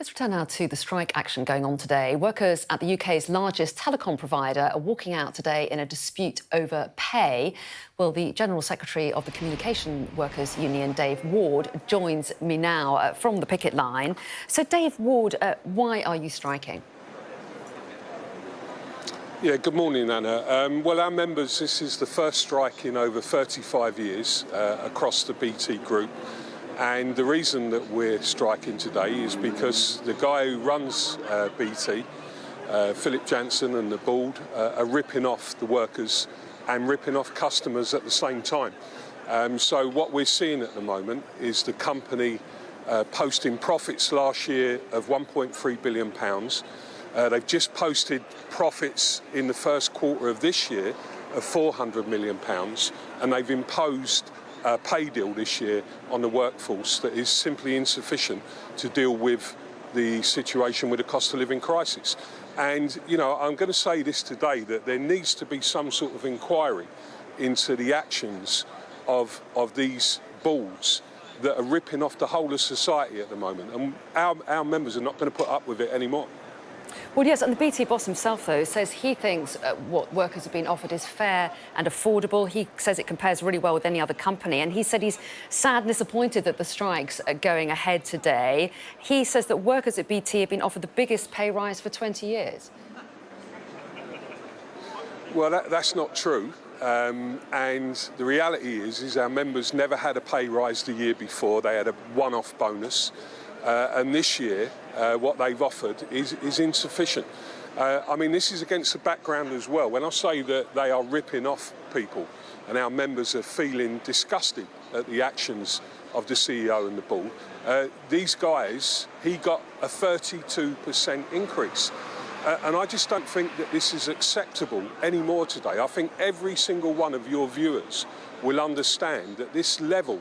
Let's return now to the strike action going on today. Workers at the UK's largest telecom provider are walking out today in a dispute over pay. Well, the General Secretary of the Communication Workers Union, Dave Ward, joins me now from the picket line. So, Dave Ward, why are you striking? Yeah, good morning, Anna. Well, our members, this is the first strike in over 35 years across the BT group. And the reason that we're striking today is because the guy who runs BT, Philip Jansen and the board, are ripping off the workers and ripping off customers at the same time. So what we're seeing at the moment is the company posting profits last year of £1.3 billion. They've just posted profits in the first quarter of this year of £400 million, and they've imposed a pay deal this year on the workforce that is simply insufficient to deal with the situation with the cost of living crisis. And, you know, I'm going to say this today, that there needs to be some sort of inquiry into the actions of these boards that are ripping off the whole of society at the moment. And our members are not going to put up with it anymore. Well, yes, and the BT boss himself, though, says he thinks what workers have been offered is fair and affordable. He says it compares really well with any other company. And he said he's sad and disappointed that the strikes are going ahead today. He says that workers at BT have been offered the biggest pay rise for 20 years. Well, that's not true. And the reality is our members never had a pay rise the year before. They had a one-off bonus. And this year, what they've offered is insufficient. I mean, this is against the background as well. When I say that they are ripping off people and our members are feeling disgusted at the actions of the CEO and the board, these guys, he got a 32% increase. And I just don't think that this is acceptable anymore today. I think every single one of your viewers will understand that this level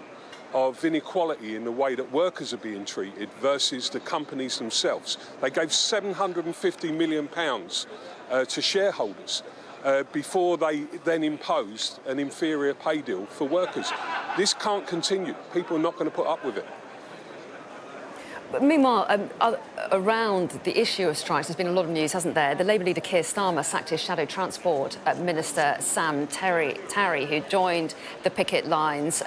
of inequality in the way that workers are being treated versus the companies themselves. They gave £750 million to shareholders before they then imposed an inferior pay deal for workers. This can't continue. People are not going to put up with it. But meanwhile, around the issue of strikes, there's been a lot of news, hasn't there? The Labour leader Keir Starmer sacked his shadow transport minister Sam Terry, who joined the picket lines,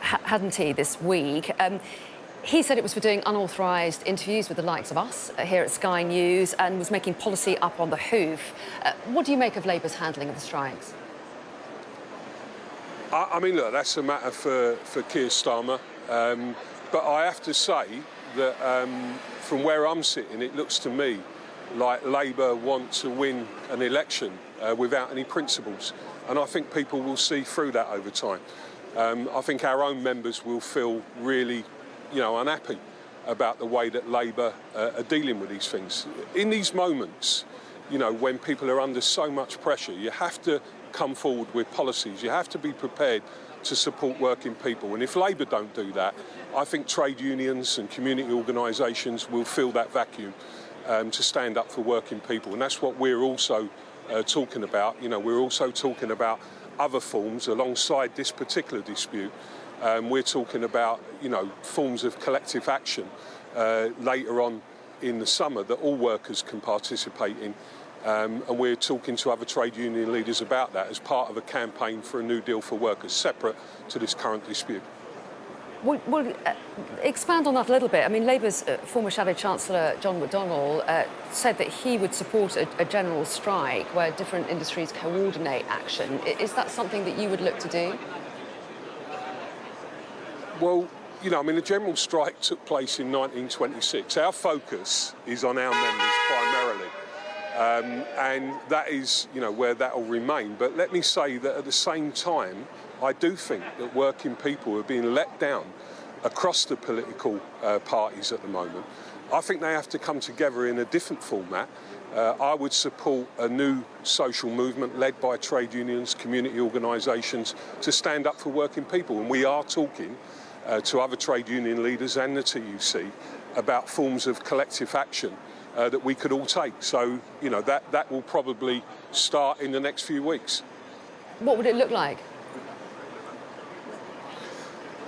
hadn't he, this week? He said it was for doing unauthorised interviews with the likes of us here at Sky News and was making policy up on the hoof. What do you make of Labour's handling of the strikes? I mean, look, that's a matter for Keir Starmer. But I have to say that from where I'm sitting, it looks to me like Labour want to win an election without any principles. And I think people will see through that over time. I think our own members will feel really, unhappy about the way that Labour are dealing with these things. In these moments, when people are under so much pressure, you have to come forward with policies. You have to be prepared to support working people. And if Labour don't do that, I think trade unions and community organisations will fill that vacuum to stand up for working people. And that's what we're also talking about. We're also talking about other forms alongside this particular dispute. We're talking about, forms of collective action later on in the summer that all workers can participate in. And we're talking to other trade union leaders about that as part of a campaign for a new deal for workers, separate to this current dispute. Well, expand on that a little bit. I mean, Labour's former Shadow Chancellor, John McDonnell, said that he would support a general strike where different industries coordinate action. Is that something that you would look to do? Well, the general strike took place in 1926. Our focus is on our members primarily. And that is, where that will remain. But let me say that at the same time, I do think that working people are being let down across the political parties at the moment. I think they have to come together in a different format. I would support a new social movement led by trade unions, community organisations to stand up for working people. And we are talking to other trade union leaders and the TUC about forms of collective action that we could all take. So, that will probably start in the next few weeks. What would it look like?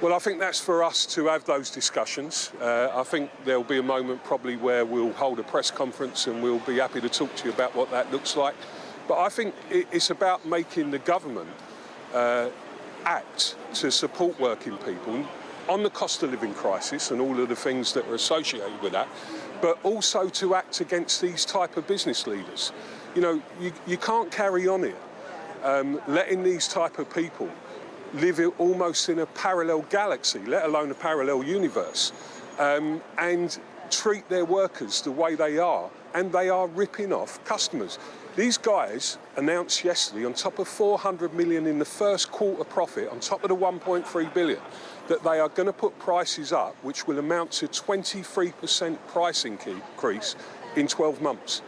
Well, I think that's for us to have those discussions. I think there'll be a moment probably where we'll hold a press conference and we'll be happy to talk to you about what that looks like. But I think it's about making the government act to support working people on the cost of living crisis and all of the things that are associated with that, but also to act against these type of business leaders. You know, you can't carry on here letting these type of people live almost in a parallel galaxy, let alone a parallel universe, and treat their workers the way they are, and they are ripping off customers. These guys announced yesterday, on top of 400 million in the first quarter profit, on top of the 1.3 billion, that they are going to put prices up, which will amount to 23% price increase in 12 months.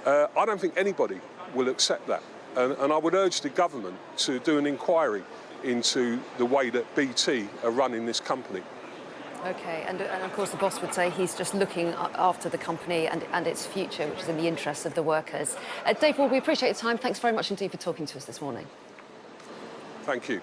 I don't think anybody will accept that. And I would urge the government to do an inquiry into the way that BT are running this company. OK, and of course the boss would say he's just looking after the company and its future, which is in the interests of the workers. Dave, well, we appreciate your time. Thanks very much indeed for talking to us this morning. Thank you.